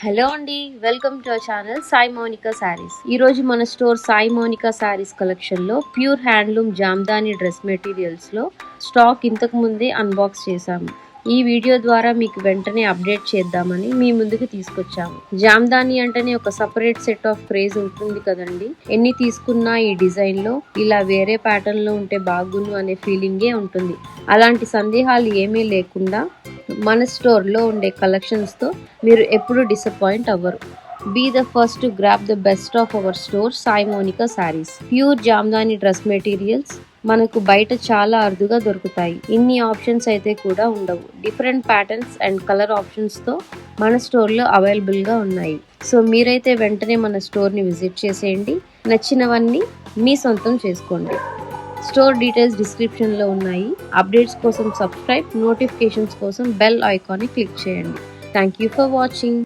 Hello అండి, welcome to our channel Sai Mounika sarees. ఈరోజు మన స్టోర్ సాయి మౌనిక శారీస్ కలెక్షన్లో ప్యూర్ హ్యాండ్లూమ్ జామ్దాని డ్రెస్ మెటీరియల్స్లో స్టాక్ ఇంతకు ముందే అన్బాక్స్ చేశాము. ఈ వీడియో ద్వారా మీకు వెంటనే అప్డేట్ చేద్దామని మీ ముందుకు తీసుకొచ్చాము. జామ్దాని అంటేనే ఒక సపరేట్ సెట్ ఆఫ్ క్రేజ్ ఉంటుంది కదండి. ఎన్ని తీసుకున్నా ఈ డిజైన్లో ఇలా వేరే ప్యాటర్న్లో ఉంటే బాగుండు అనే ఫీలింగే ఉంటుంది. అలాంటి సందేహాలు ఏమీ లేకుండా మన స్టోర్లో ఉండే కలెక్షన్స్తో మీరు ఎప్పుడు డిసప్పాయింట్ అవ్వరు. Be the first to grab the best of our store Sai Mounika Sarees. Pure Jamdani dress materials మనకు బయట చాలా అరుదుగా దొరుకుతాయి. ఇన్ని ఆప్షన్స్ అయితే కూడా ఉండవు. డిఫరెంట్ ప్యాటర్న్స్ అండ్ కలర్ ఆప్షన్స్తో మన స్టోర్లో అవైలబుల్గా ఉన్నాయి. సో మీరైతే వెంటనే మన స్టోర్ని విజిట్ చేసేయండి. నచ్చినవన్నీ మీ సొంతం చేసుకోండి. స్టోర్ డీటెయిల్స్ డిస్క్రిప్షన్లో ఉన్నాయి. అప్డేట్స్ కోసం సబ్స్క్రైబ్, నోటిఫికేషన్స్ కోసం బెల్ ఐకాన్ని క్లిక్ చేయండి. Thank you for watching.